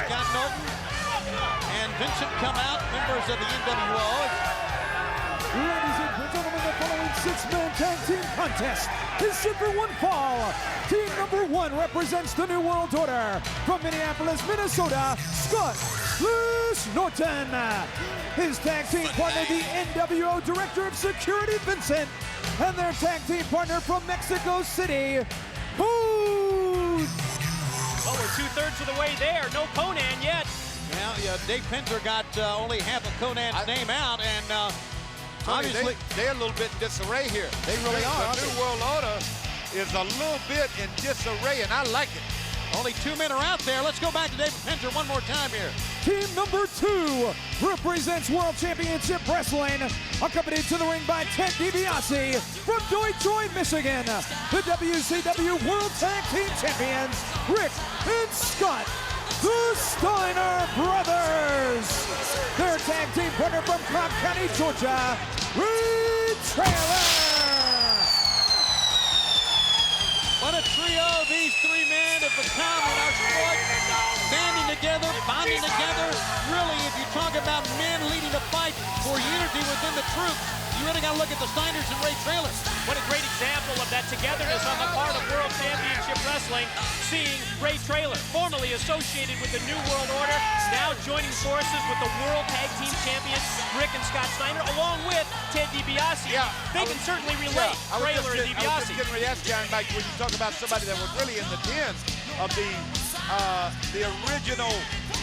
Scott Norton and Vincent come out, members of the NWO. Ladies and gentlemen, the following six-man tag team contest is set for one fall. Team number one represents the New World Order. From Minneapolis, Minnesota, Scott Norton. His tag team partner, the NWO Director of Security, Vincent. And their tag team partner from Mexico City, Hood. Well, we're two-thirds of the way there. No Conan yet. Yeah, Dave Penzer got only half of Conan's name out, and obviously they're a little bit in disarray here. They really are. The New World Order is a little bit in disarray, and I like it. Only 2 men are out there. Let's go back to David Penzer one more time here. Team number two represents World Championship Wrestling, accompanied to the ring by Ted DiBiase from Detroit, Michigan. The WCW World Tag Team Champions, Rick and Scott, the Steiner brothers. Their tag team partner from Cobb County, Georgia, Traylor. What a trio these three men have become in our sport. Banding together, bonding together. Really, if you talk about men leading a fight for unity within the troops, you really got to look at the Steiners and Ray Traylor. What a great example of that togetherness on the part of World Championship Wrestling, seeing Ray Traylor, formerly associated with the New World Order, now joining forces with the World Tag Team Champions, Rick and Scott Steiner, along with Ted DiBiase. Yeah, they can certainly relate, Traylor and DiBiase. I was just getting ready to ask John, Mike, when you talk about somebody that was really in the dens of the original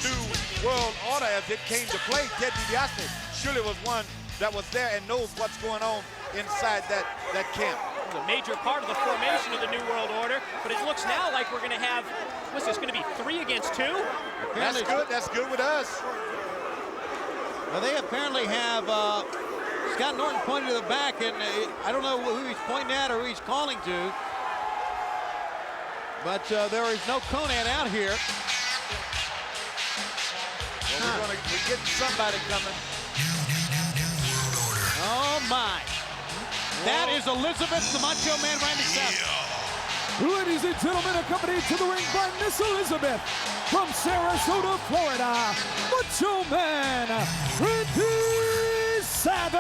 New World Order as it came to play, Ted DiBiase surely was one that was there and knows what's going on inside that camp. It was a major part of the formation of the New World Order, but it looks now like we're going to have, what's this, going to be 3 against 2? That's good. That's good with us. Well, they apparently have Scott Norton pointing to the back, and I don't know who he's pointing at or who he's calling to. But there is no Conan out here. Well, we're getting somebody coming. Oh, my. That is Elizabeth, the Macho Man, Randy Savage. Ladies and gentlemen, accompanied to the ring by Miss Elizabeth from Sarasota, Florida, Macho Man, Randy Savage.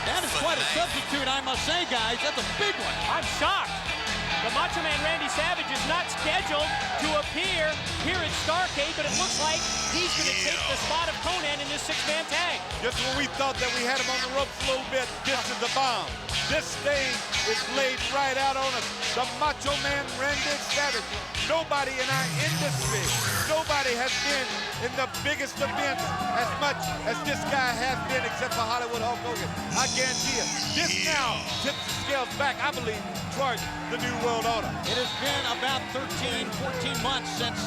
That is quite a substitute, I must say, guys. That's a big one. I'm shocked. The Macho Man Randy Savage is not scheduled to appear here at Starrcade, but it looks like he's going to take the spot of Conan in this 6-man tag. Just when we thought that we had him on the ropes a little bit, this is the bomb. This thing is laid right out on us. The Macho Man Randy Savage. Nobody in our industry, nobody has been in the biggest events as much as this guy has been, except for Hollywood Hulk Hogan. I guarantee you, this now tips the scales back, I believe, towards the New World Order. It has been about 13, 14 months since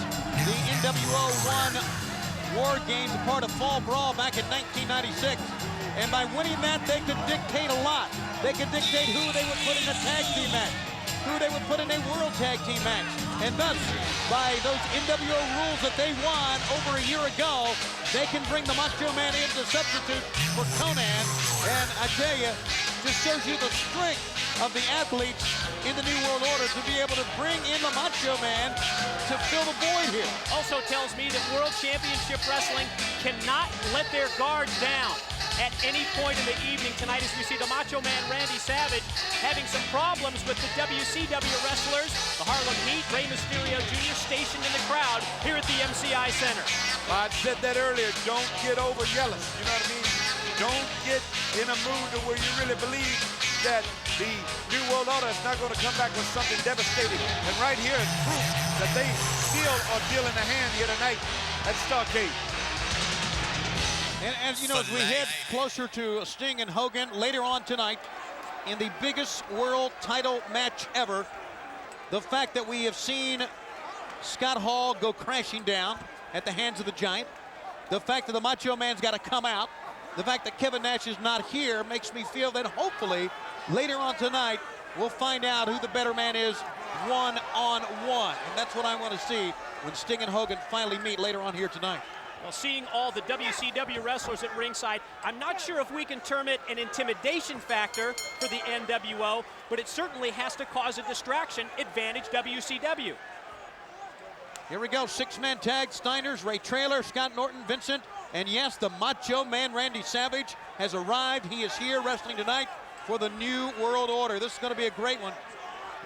the NWO won War Games, a part of Fall Brawl back in 1996. And by winning that, they could dictate a lot. They could dictate who they would put in a tag team match, who they would put in a World Tag Team match. And thus, by those NWO rules that they won over a year ago, they can bring the Macho Man in to substitute for Conan. And I tell you, just shows you the strength of the athletes in the New World Order to be able to bring in the Macho Man to fill the void here. Also tells me that World Championship Wrestling cannot let their guard down at any point in the evening tonight, as we see the Macho Man Randy Savage having some problems with the WCW wrestlers. The Harlem Heat, Rey Mysterio Jr. stationed in the crowd here at the MCI Center. I said that earlier, don't get over jealous, you know what I mean? Don't get in a mood to where you really believe that the New World Order is not going to come back with something devastating. And right here is proof that they still are dealing a hand here tonight at Starrcade. And as you know, as we head closer to Sting and Hogan later on tonight in the biggest world title match ever, the fact that we have seen Scott Hall go crashing down at the hands of the Giant, the fact that the Macho Man's got to come out, the fact that Kevin Nash is not here makes me feel that hopefully later on tonight we'll find out who the better man is one-on-one. And that's what I want to see when Sting and Hogan finally meet later on here tonight. Well, seeing all the WCW wrestlers at ringside, I'm not sure if we can term it an intimidation factor for the NWO, but it certainly has to cause a distraction. Advantage WCW. Here we go, six-man tag, Steiners, Ray Traylor, Scott Norton, Vincent, and yes, the Macho Man Randy Savage has arrived. He is here wrestling tonight for the New World Order. This is going to be a great one.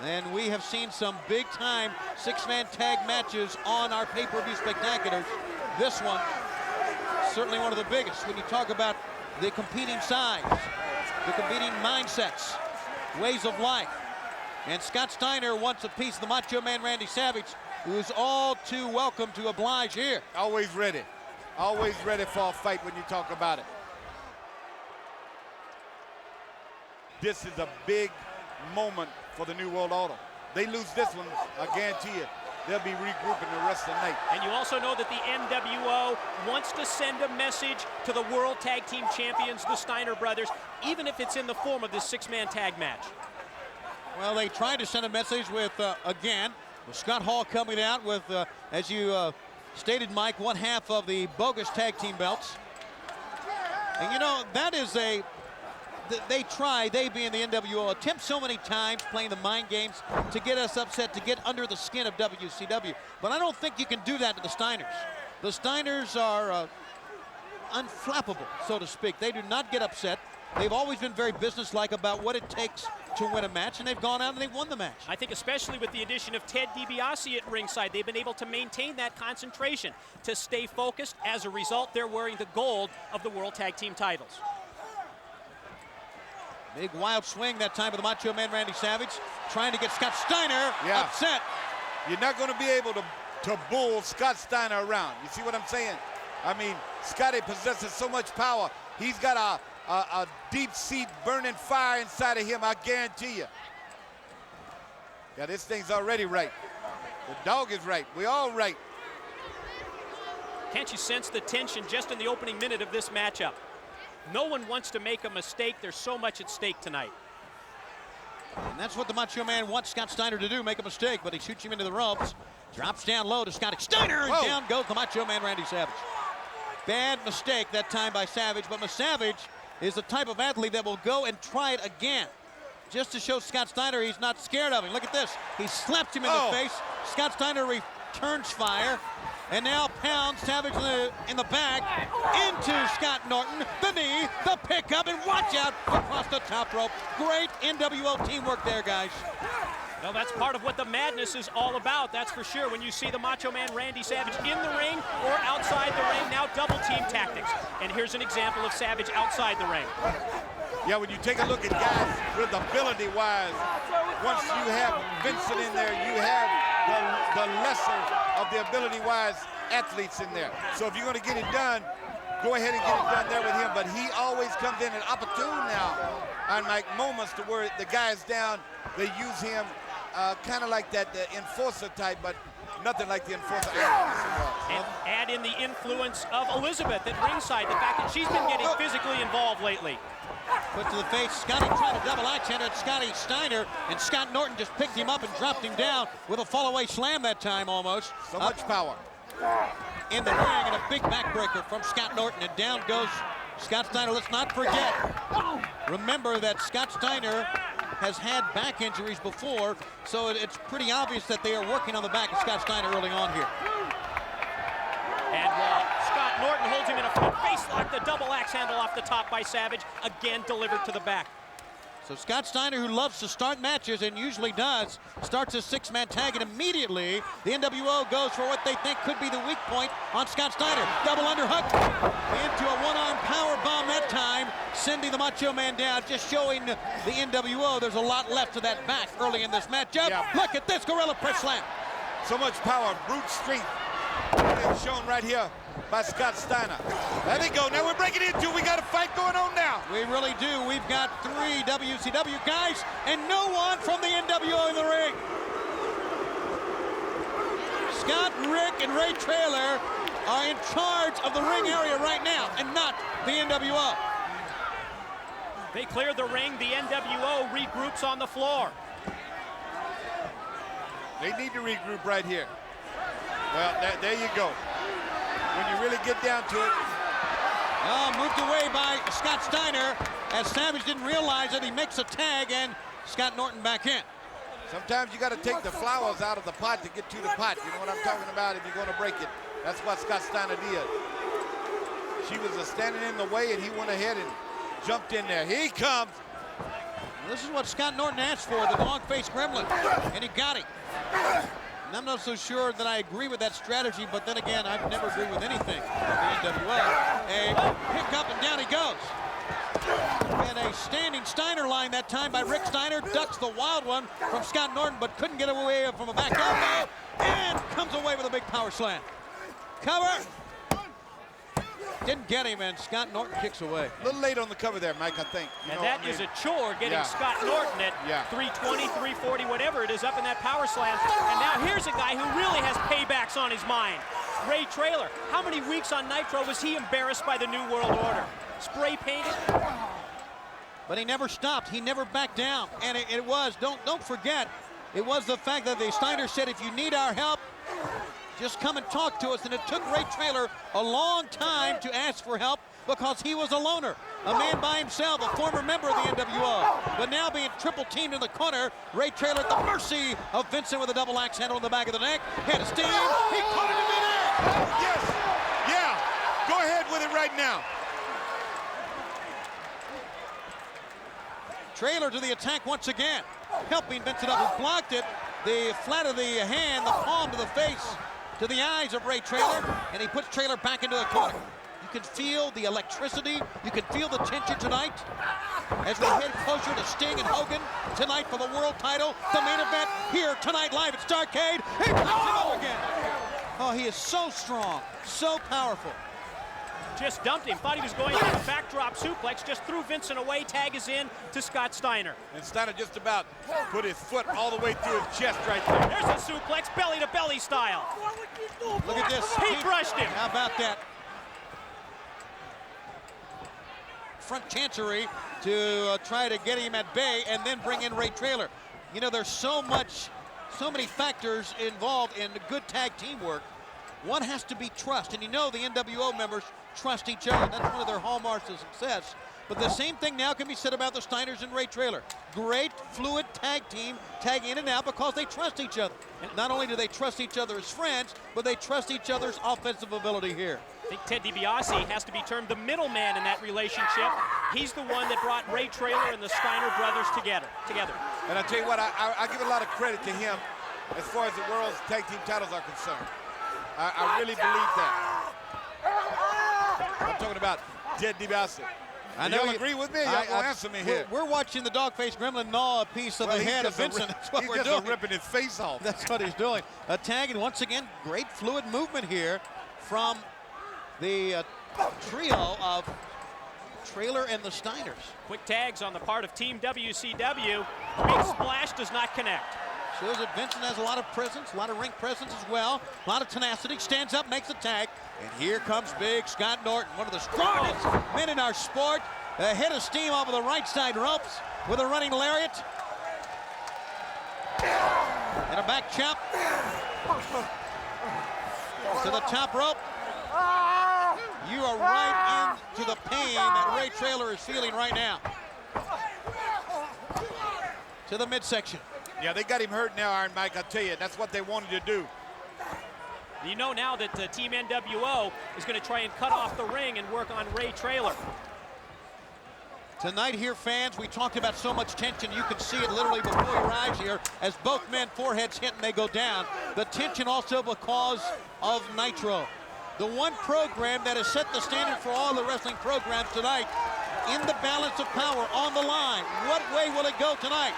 And we have seen some big-time six-man tag matches on our pay-per-view spectaculars. This one, certainly one of the biggest when you talk about the competing sides, the competing mindsets, ways of life. And Scott Steiner wants a piece of the Macho Man Randy Savage, who is all too welcome to oblige here. Always ready for a fight when you talk about it. This is a big moment for the New World Order. They lose this one, I guarantee you, they'll be regrouping the rest of the night. And you also know that the NWO wants to send a message to the World Tag Team Champions, the Steiner brothers, even if it's in the form of this six-man tag match. Well, they tried to send a message with, again, with Scott Hall coming out with, as you stated, Mike, one half of the bogus tag team belts. And you know, that is a, they being the NWO, attempt so many times playing the mind games to get us upset, to get under the skin of WCW. But I don't think you can do that to the Steiners. The Steiners are unflappable, so to speak. They do not get upset. They've always been very businesslike about what it takes to win a match, and they've gone out and they've won the match. I think especially with the addition of Ted DiBiase at ringside, they've been able to maintain that concentration, to stay focused. As a result, they're wearing the gold of the World Tag Team titles. Big wild swing that time of the Macho Man Randy Savage, trying to get Scott Steiner upset. You're not going to be able to bull Scott Steiner around. You see what I'm saying? I mean, Scotty possesses so much power. He's got a deep-seat burning fire inside of him, I guarantee you. Yeah, this thing's already right. The dog is right. We all right. Can't you sense the tension just in the opening minute of this matchup? No one wants to make a mistake. There's so much at stake tonight. And that's what the Macho Man wants Scott Steiner to do, make a mistake, but he shoots him into the ropes, drops down low to Scotty Steiner, and down goes the Macho Man Randy Savage. Bad mistake that time by Savage, but Savage is the type of athlete that will go and try it again, just to show Scott Steiner he's not scared of him. Look at this. He slapped him in the face. Scott Steiner returns fire, and now pounds Savage in the back into Scott Norton. The knee, the pickup, and watch out across the top rope. Great NWO teamwork there, guys. Well, that's part of what the madness is all about, that's for sure. When you see the Macho Man Randy Savage in the ring or outside the ring, now double team tactics. And here's an example of Savage outside the ring. Yeah, when you take a look at guys with ability-wise, once you have Vincent in there, you have the lesser of the ability-wise athletes in there. So if you're going to get it done, go ahead and get it done there with him. But he always comes in at opportune now on like moments to where the guy's down. They use him kind of like that enforcer type, but nothing like the enforcer. And add in the influence of Elizabeth at ringside, the fact that she's been getting physically involved lately. Put to the face, Scotty tried to double axe handed Scotty Steiner, and Scott Norton just picked him up and dropped him down with a fall-away slam that time almost. So much power. In the ring, and a big backbreaker from Scott Norton, and down goes Scott Steiner. Let's not forget, remember that Scott Steiner has had back injuries before, so it's pretty obvious that they are working on the back of Scott Steiner early on here. And Scott Norton holds him in a front face lock, the double axe handle off the top by Savage, again delivered to the back. So Scott Steiner, who loves to start matches and usually does, starts a six-man tag, and immediately the NWO goes for what they think could be the weak point on Scott Steiner. Double underhook into a one-arm power bomb that time, sending the Macho Man down, just showing the NWO there's a lot left to that back early in this matchup. Yeah. Look at this gorilla press slam. So much power, brute strength shown right here by Scott Steiner. There they go. Now we're breaking into. We got a fight going on now. We really do. We've got 3 WCW guys and no one from the NWO in the ring. Scott, Rick, and Ray Traylor are in charge of the ring area right now, and not the NWO. They clear the ring. The NWO regroups on the floor. They need to regroup right here. Well, there you go. When you really get down to it. Moved away by Scott Steiner as Savage didn't realize that he makes a tag, and Scott Norton back in. Sometimes you got to take the flowers out of the pot to get to the pot. You know what I'm talking about? If you're going to break it, that's what Scott Steiner did. She was standing in the way, and he went ahead and jumped in there. Here he comes. This is what Scott Norton asked for, the long-faced gremlin, and he got it. And I'm not so sure that I agree with that strategy, but then again, I've never agreed with anything of the NWO. A pick up and down he goes. And a standing Steiner line that time by Rick Steiner, ducks the wild one from Scott Norton, but couldn't get away from a back elbow, and comes away with a big power slam. Cover. Didn't get him, and Scott Norton kicks away. A little late on the cover there, Mike, I think. And that is a chore, getting Scott Norton at 320, 340, whatever it is, up in that power slam. And now here's a guy who really has paybacks on his mind. Ray Traylor. How many weeks on Nitro was he embarrassed by the New World Order? Spray painted. But he never stopped. He never backed down. And it was, don't forget, it was the fact that the Steiners said, if you need our help, just come and talk to us. And it took Ray Traylor a long time to ask for help because he was a loner, a man by himself, a former member of the NWO. But now being triple teamed in the corner, Ray Traylor at the mercy of Vincent with a double axe handle in the back of the neck. Head of steam. He caught him in midair. Yes. Yeah. Go ahead with it right now. Traylor to the attack once again, helping Vincent up, who blocked it. The flat of the hand, the palm to the face, to the eyes of Ray Traylor, and he puts Traylor back into the corner. You can feel the electricity, you can feel the tension tonight as we head closer to Sting and Hogan tonight for the world title, the main event here tonight live at Starrcade. He puts him up again. Oh, he is so strong, so powerful. Just dumped him, thought he was going for a backdrop suplex, just threw Vincent away, tag is in to Scott Steiner. And Steiner just about put his foot all the way through his chest right there. There's a suplex, belly to belly style. Look at this. He brushed him. How about that? Front chancery to try to get him at bay and then bring in Ray Traylor. You know, there's so many factors involved in good tag teamwork. One has to be trust, and you know the NWO members trust each other. That's one of their hallmarks of success. But the same thing now can be said about the Steiners and Ray Traylor. Great, fluid tag team, tag in and out because they trust each other. And not only do they trust each other as friends, but they trust each other's offensive ability here. I think Ted DiBiase has to be termed the middleman in that relationship. He's the one that brought Ray Traylor and the Steiner brothers together. And I tell you what, I give a lot of credit to him as far as the world's tag team titles are concerned. I really believe that. I'm talking about Ted DiBiase. I know you agree with me. Y'all answer me here. We're watching the dog-faced gremlin gnaw a piece of the head of Vincent. That's what we're doing. He's just ripping his face off. That's what he's doing. A tag, and once again, great fluid movement here from the trio of Traylor and the Steiners. Quick tags on the part of Team WCW. Big splash does not connect. Shows that Vincent has a lot of presence, a lot of ring presence as well, a lot of tenacity, stands up, makes a tag, and here comes big Scott Norton, one of the strongest men in our sport. A head of steam off of the right side ropes with a running lariat. And a back chop to the top rope. You are right into the pain that Ray Traylor is feeling right now. To the midsection. Yeah, they got him hurt now, Iron Mike, I tell you. That's what they wanted to do. You know now that Team NWO is going to try and cut off the ring and work on Ray Traylor. Tonight here, fans, we talked about so much tension. You can see it literally before your eyes here as both men foreheads hit and they go down. The tension also because of Nitro. The one program that has set the standard for all the wrestling programs tonight. In the balance of power, on the line. What way will it go tonight?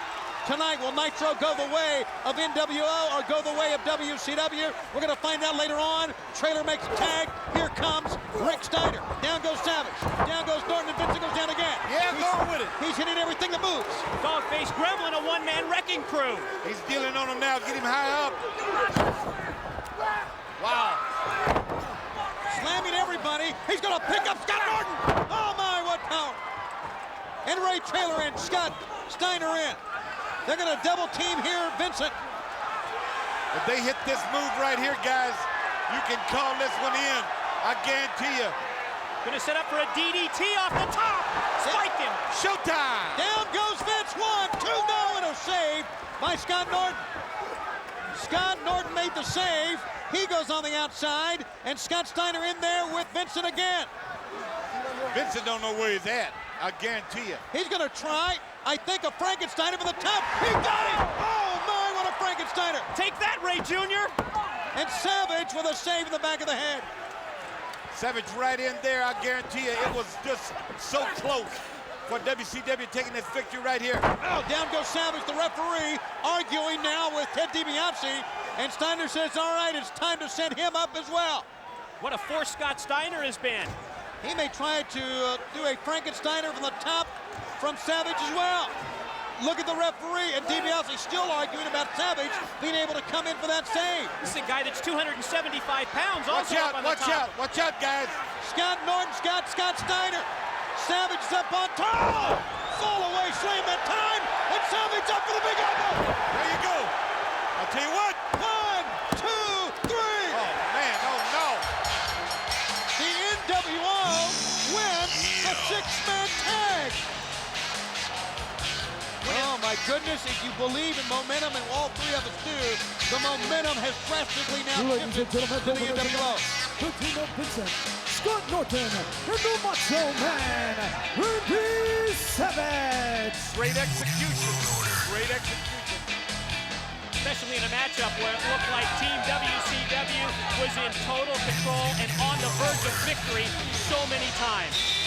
Tonight, will Nitro go the way of NWO or go the way of WCW? We're going to find out later on. Traylor makes a tag. Here comes Rick Steiner. Down goes Savage. Down goes Norton, and Vincent goes down again. Yeah, going with it. He's hitting everything that moves. Dog-faced gremlin, a one-man wrecking crew. He's dealing on him now. Get him high up. Wow. Slamming everybody. He's going to pick up Scott Norton. Oh, my, what power. And Ray Traylor and Scott Steiner in. They're going to double team here, Vincent. If they hit this move right here, guys, you can call this one in. I guarantee you. Going to set up for a DDT off the top. Spiked him. Showtime. Down goes Vince. That's 1, 2, no, and a save by Scott Norton. Scott Norton made the save. He goes on the outside, and Scott Steiner in there with Vincent again. Vincent don't know where he's at, I guarantee you. He's gonna try, I think, a Frankensteiner from the top. He got him! Oh my, what a Frankensteiner! Take that, Ray Jr. And Savage with a save in the back of the head. Savage right in there, I guarantee you. It was just so close for WCW taking this victory right here. Oh, down goes Savage, the referee, arguing now with Ted DiBiase. And Steiner says, all right, it's time to send him up as well. What a force Scott Steiner has been. He may try to do a Frankensteiner from the top from Savage as well. Look at the referee, and DiBiase still arguing about Savage being able to come in for that save. This is a guy that's 275 pounds, also Watch out, up on the watch top. out, watch out, guys. Scott Norton, Scott Steiner. Savage is up on top. Fall away slam that time, and Savage up for the big elbow. There you go. I'll tell you what. 1, 2, 3. Oh, man, oh, no. The NWO wins the six-man tag. Oh my goodness, if you believe in momentum, and all three of us do, the momentum has drastically now Ladies and shifted gentlemen, to the NWO. the team of Vincent, Scott Norton, and the Macho Man, Randy Savage. Great execution. Great execution. Especially in a matchup where it looked like Team WCW was in total control and on the verge of victory so many times.